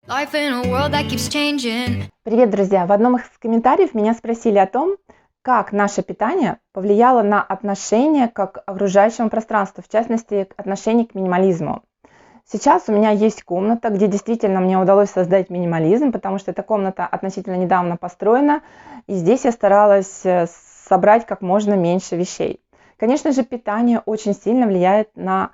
Life in a world that keeps changing. Привет, друзья! В одном из комментариев меня спросили о том, как наше питание повлияло на отношение к окружающему пространству, в частности, к отношению к минимализму. Сейчас у меня есть комната, где действительно мне удалось создать минимализм, потому что эта комната относительно недавно построена, и здесь я старалась собрать как можно меньше вещей. Конечно же, питание очень сильно влияет на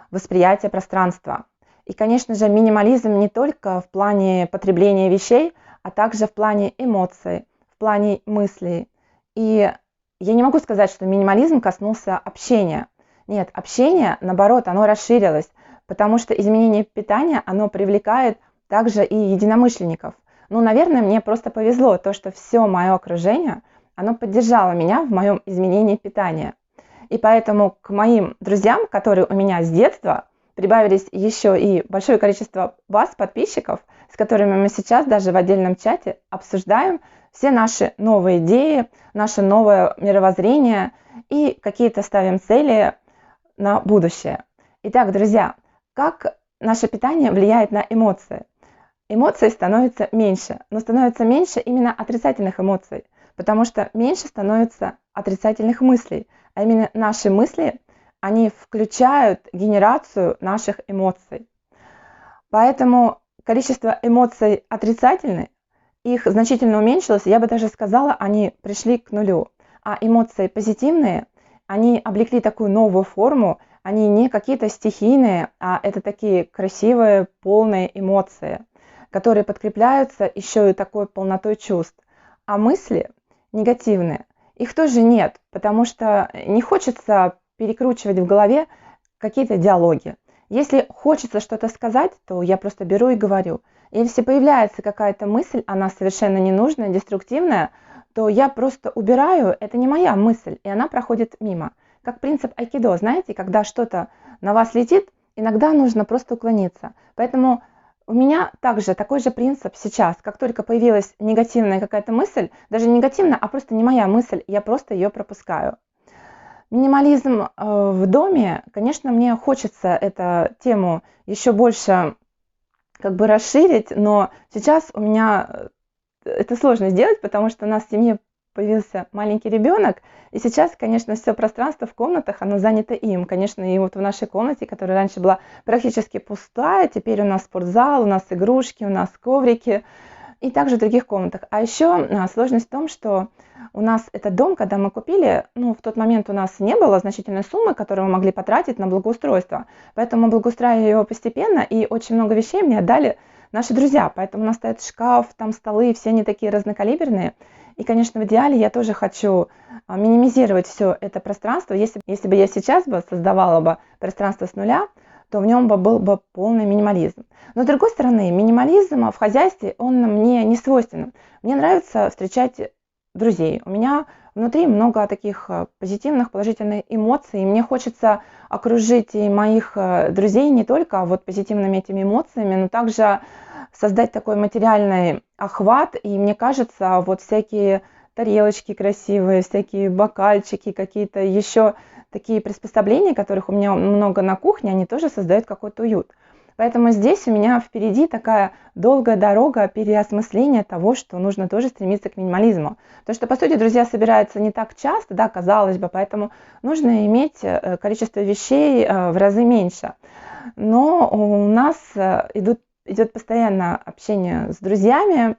восприятие пространства. И, конечно же, минимализм не только в плане потребления вещей, а также в плане эмоций, в плане мыслей. И я не могу сказать, что минимализм коснулся общения. Нет, общение, наоборот, оно расширилось, потому что изменение питания, оно привлекает также и единомышленников. Ну, наверное, мне просто повезло, то, что все мое окружение, оно поддержало меня в моем изменении питания. И поэтому к моим друзьям, которые у меня с детства, прибавились еще и большое количество вас, подписчиков, с которыми мы сейчас даже в отдельном чате обсуждаем все наши новые идеи, наше новое мировоззрение и какие-то ставим цели на будущее. Итак, друзья, как наше питание влияет на эмоции? Эмоций становится меньше, но становится меньше именно отрицательных эмоций, потому что меньше становится отрицательных мыслей, а именно наши мысли, они включают генерацию наших эмоций. Поэтому количество эмоций отрицательных, их значительно уменьшилось, я бы даже сказала, они пришли к нулю. А эмоции позитивные, они облекли такую новую форму, они не какие-то стихийные, а это такие красивые, полные эмоции, которые подкрепляются еще и такой полнотой чувств. А мысли негативные, их тоже нет, потому что не хочется перекручивать в голове какие-то диалоги. Если хочется что-то сказать, то я просто беру и говорю. Если появляется какая-то мысль, она совершенно ненужная, деструктивная, то я просто убираю, это не моя мысль, и она проходит мимо. Как принцип айкидо, знаете, когда что-то на вас летит, иногда нужно просто уклониться. Поэтому у меня также такой же принцип сейчас. Как только появилась негативная какая-то мысль, даже не негативная, а просто не моя мысль, я просто ее пропускаю. Минимализм в доме, конечно, мне хочется эту тему еще больше как бы расширить, но сейчас у меня это сложно сделать, потому что у нас в семье появился маленький ребенок, и сейчас, конечно, все пространство в комнатах, оно занято им. Конечно, и вот в нашей комнате, которая раньше была практически пустая, теперь у нас спортзал, у нас игрушки, у нас коврики, и также в других комнатах. А еще сложность в том, что у нас этот дом, когда мы купили, ну, в тот момент у нас не было значительной суммы, которую мы могли потратить на благоустройство. Поэтому мы благоустраивали его постепенно, и очень много вещей мне отдали наши друзья. Поэтому у нас стоит шкаф, там столы, все они такие разнокалиберные. И, конечно, в идеале я тоже хочу минимизировать все это пространство. Если бы я сейчас бы создавала бы пространство с нуля, то в нем был бы полный минимализм. Но с другой стороны, минимализм в хозяйстве, он мне не свойственен. Мне нравится встречать друзей. У меня внутри много таких позитивных, положительных эмоций. И мне хочется окружить и моих друзей не только вот позитивными этими эмоциями, но также создать такой материальный охват. И мне кажется, вот всякие тарелочки красивые, всякие бокальчики, какие-то еще такие приспособления, которых у меня много на кухне, они тоже создают какой-то уют. Поэтому здесь у меня впереди такая долгая дорога переосмысления того, что нужно тоже стремиться к минимализму. Потому что, по сути, друзья собираются не так часто, да, казалось бы, поэтому нужно иметь количество вещей в разы меньше. Но у нас идет постоянно общение с друзьями,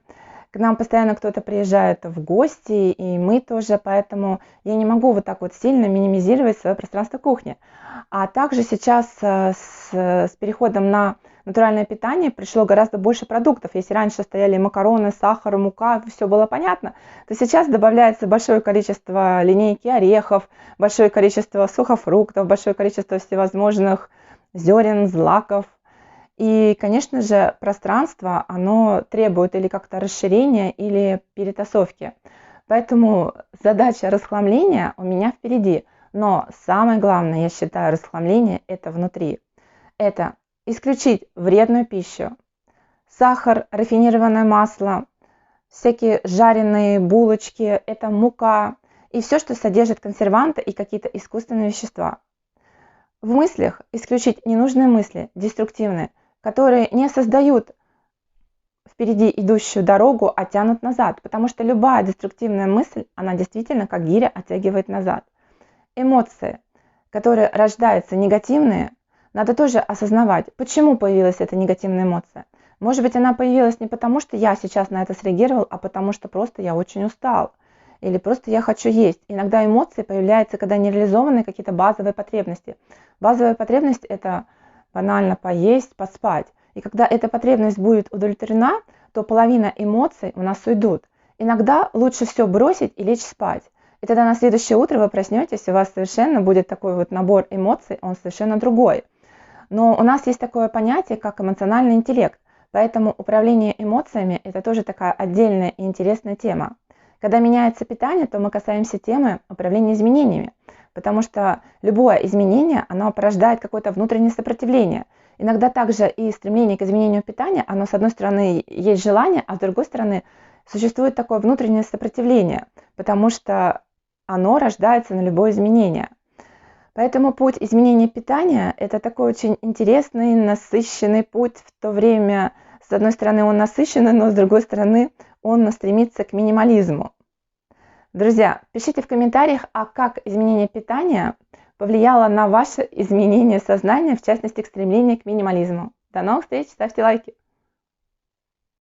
к нам постоянно кто-то приезжает в гости, и мы тоже, поэтому я не могу вот так вот сильно минимизировать свое пространство кухни. А также сейчас с переходом на натуральное питание пришло гораздо больше продуктов. Если раньше стояли макароны, сахар, мука, все было понятно, то сейчас добавляется большое количество линейки орехов, большое количество сухофруктов, большое количество всевозможных зерен, злаков. И, конечно же, пространство, оно требует или как-то расширения, или перетасовки. Поэтому задача расхламления у меня впереди. Но самое главное, я считаю, расхламление – это внутри. Это исключить вредную пищу, сахар, рафинированное масло, всякие жареные булочки, это мука и все, что содержит консерванты и какие-то искусственные вещества. В мыслях исключить ненужные мысли, деструктивные, которые не создают впереди идущую дорогу оттянут назад, потому что любая деструктивная мысль, она действительно как гиря оттягивает назад. Эмоции, которые рождаются негативные, надо тоже осознавать, почему появилась эта негативная эмоция. Может быть, она появилась не потому, что я сейчас на это среагировал, а потому что просто я очень устал. Или просто я хочу есть. Иногда эмоции появляются, когда не реализованы какие-то базовые потребности. Базовая потребность – это банально поесть, поспать. И когда эта потребность будет удовлетворена, то половина эмоций у нас уйдут. Иногда лучше все бросить и лечь спать. И тогда на следующее утро вы проснетесь, и у вас совершенно будет такой вот набор эмоций, он совершенно другой. Но у нас есть такое понятие, как эмоциональный интеллект. Поэтому управление эмоциями – это тоже такая отдельная и интересная тема. Когда меняется питание, то мы касаемся темы управления изменениями, потому что любое изменение, оно порождает какое-то внутреннее сопротивление. Иногда также и стремление к изменению питания, оно с одной стороны есть желание, а с другой стороны существует такое внутреннее сопротивление, потому что оно рождается на любое изменение. Поэтому путь изменения питания – это такой очень интересный, насыщенный путь. В то время, с одной стороны, он насыщенный, но с другой стороны, он стремится к минимализму. Друзья, пишите в комментариях, а как изменение питания повлияло на ваше изменение сознания, в частности, к стремлению к минимализму. До новых встреч, ставьте лайки!